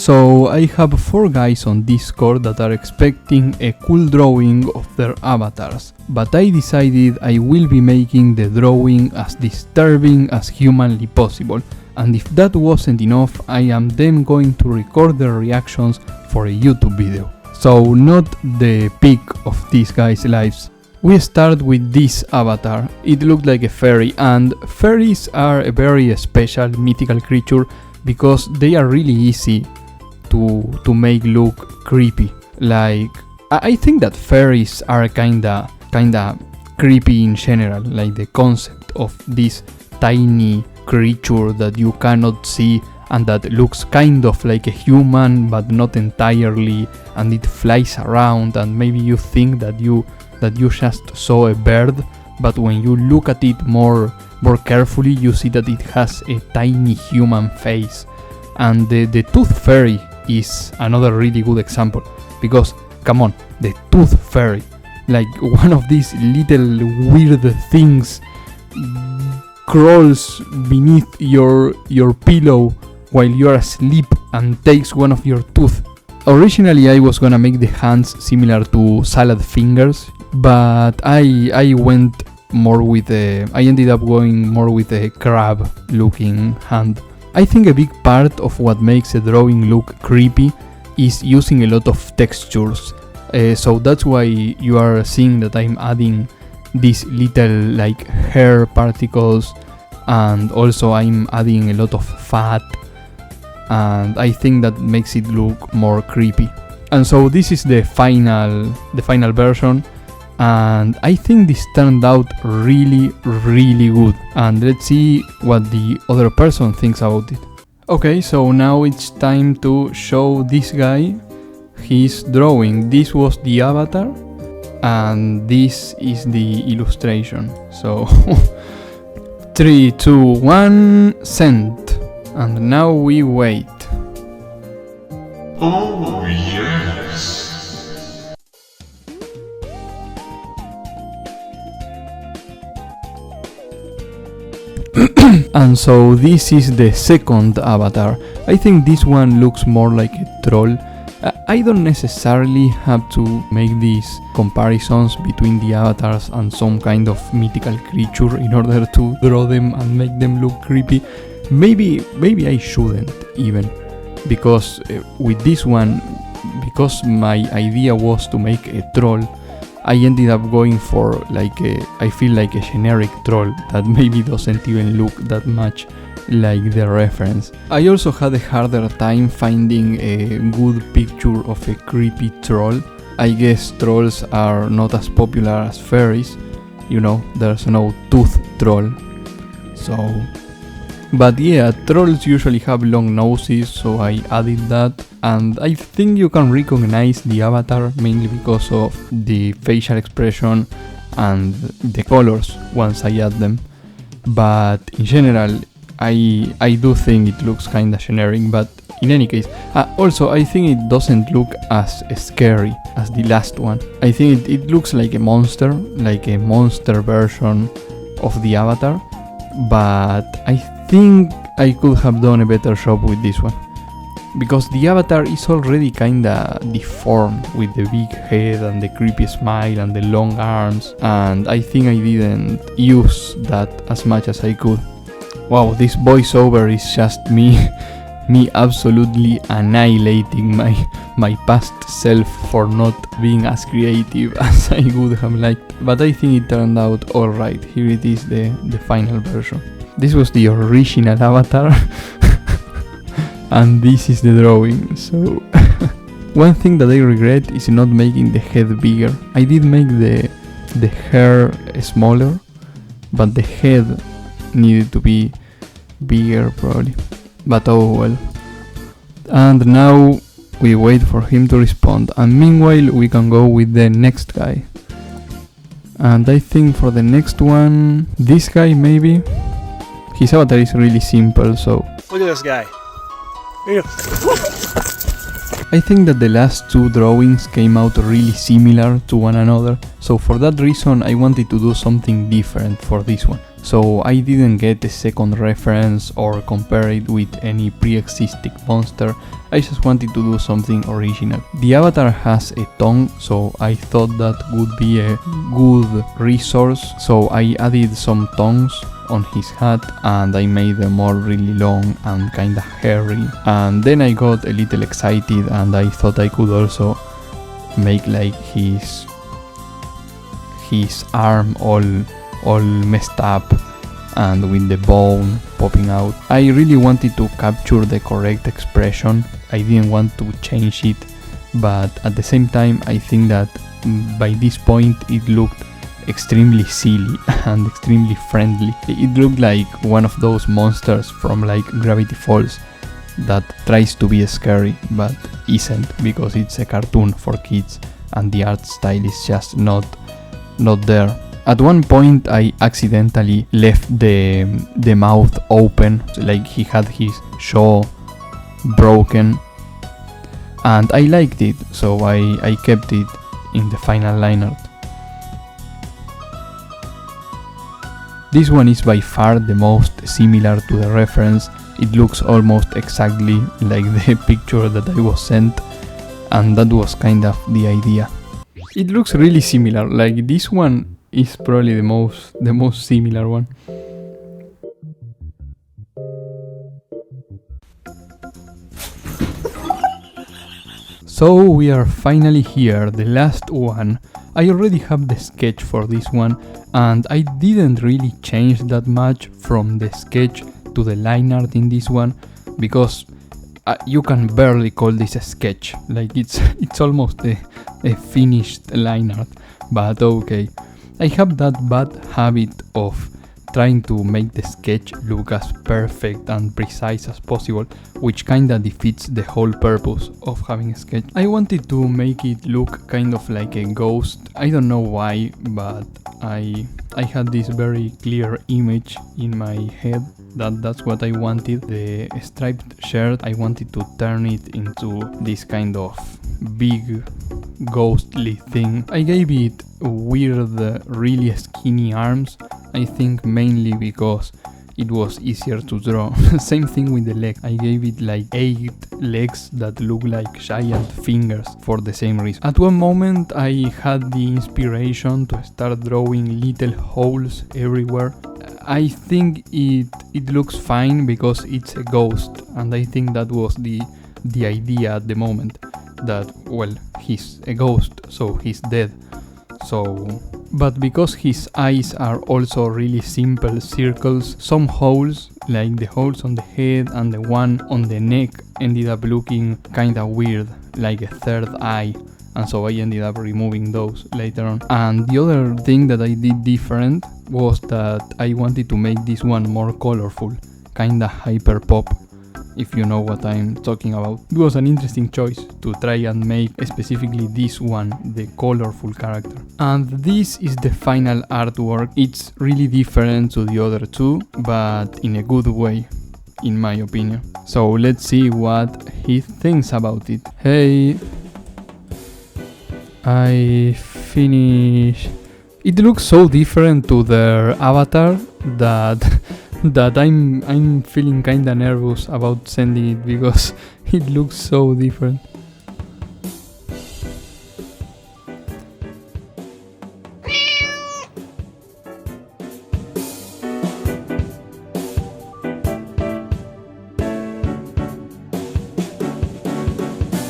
So I have 4 guys on Discord that are expecting a cool drawing of their avatars, but I decided I will be making the drawing as disturbing as humanly possible, and if that wasn't enough, I am then going to record their reactions for a YouTube video. So not the peak of these guys' lives. We start with this avatar. It looked like a fairy, and fairies are a very special mythical creature because they are really easy to make look creepy. Like, I think that fairies are kinda creepy in general, like the concept of this tiny creature that you cannot see and that looks kind of like a human but not entirely, and it flies around, and maybe you think that you just saw a bird, but when you look at it more carefully you see that it has a tiny human face. And the tooth fairy is another really good example, because come on, the tooth fairy, like one of these little weird things crawls beneath your pillow while you are asleep and takes one of your tooth. Originally I was gonna make the hands similar to salad fingers, but I ended up going more with a crab looking hand. I think a big part of what makes a drawing look creepy is using a lot of textures. So that's why you are seeing that I'm adding these little like hair particles, and also I'm adding a lot of fat, and I think that makes it look more creepy. And so this is the final version, and I think this turned out really good, and let's see what the other person thinks about it. Okay, so now it's time to show this guy his drawing. This was the avatar and this is the illustration. So 3, 2, 1, send. And now we wait. Oh yes. And so this is the second avatar. I think this one looks more like a troll. I don't necessarily have to make these comparisons between the avatars and some kind of mythical creature in order to draw them and make them look creepy. Maybe I shouldn't even, because with this one, because my idea was to make a troll, I ended up going for I feel like a generic troll that maybe doesn't even look that much like the reference. I also had a harder time finding a good picture of a creepy troll. I guess trolls are not as popular as fairies, you know, there's no tooth troll. So, but yeah, trolls usually have long noses, so I added that, and I think you can recognize the avatar mainly because of the facial expression and the colors once I add them. But in general, I do think it looks kinda generic, but in any case, also I think it doesn't look as scary as the last one. I think it looks like a monster version of the avatar, but I think I could have done a better job with this one, because the avatar is already kinda deformed with the big head and the creepy smile and the long arms, and I think I didn't use that as much as I could. Wow, this voiceover is just me absolutely annihilating my past self for not being as creative as I would have liked, but I think it turned out alright. Here it is, the final version. This was the original avatar and this is the drawing. So one thing that I regret is not making the head bigger. I did make the hair smaller, but the head needed to be bigger probably, but oh well. And now we wait for him to respond, and meanwhile we can go with the next guy. And I think for the next one, this guy maybe. His avatar is really simple, so look at this guy. Here. I think that the last two drawings came out really similar to one another, so for that reason I wanted to do something different for this one. so I didn't get a second reference or compare it with any pre-existing monster. I just wanted to do something original. The avatar has a tongue, so I thought that would be a good resource, so I added some tongues on his hat and I made them all really long and kinda hairy. And then I got a little excited and I thought I could also make like his arm all messed up and with the bone popping out. I really wanted to capture the correct expression. I didn't want to change it, but at the same time I think that by this point it looked extremely silly and extremely friendly. It looked like one of those monsters from like Gravity Falls that tries to be scary but isn't, because it's a cartoon for kids and the art style is just not there. At one point I accidentally left the mouth open, like he had his jaw broken, and I liked it, so I kept it in the final line art. This one is by far the most similar to the reference. It looks almost exactly like the picture that I was sent, and that was kind of the idea. It looks really similar, like this one is probably the most similar one. So we are finally here, the last one. I already have the sketch for this one, and I didn't really change that much from the sketch to the line art in this one, because you can barely call this a sketch, like it's almost a finished line art, but okay. I have that bad habit of trying to make the sketch look as perfect and precise as possible, which kinda defeats the whole purpose of having a sketch. I wanted to make it look kind of like a ghost. I don't know why, but I had this very clear image in my head that's what I wanted. The striped shirt, I wanted to turn it into this kind of big ghostly thing. I gave it weird, really skinny arms, I think mainly because it was easier to draw. Same thing with the leg. I gave it like 8 legs that look like giant fingers for the same reason. At one moment I had the inspiration to start drawing little holes everywhere. I think it looks fine because it's a ghost, and I think that was the idea at the moment, that well, he's a ghost, so he's dead. But because his eyes are also really simple circles, some holes, like the holes on the head and the one on the neck, ended up looking kinda weird, like a third eye, and so I ended up removing those later on. And the other thing that I did different was that I wanted to make this one more colorful, kinda hyper pop, if you know what I'm talking about. It was an interesting choice to try and make specifically this one the colorful character. And this is the final artwork. It's really different to the other two, but in a good way, in my opinion. So let's see what he thinks about it. Hey, I finished. It looks so different to their avatar that I'm feeling kinda nervous about sending it because it looks so different.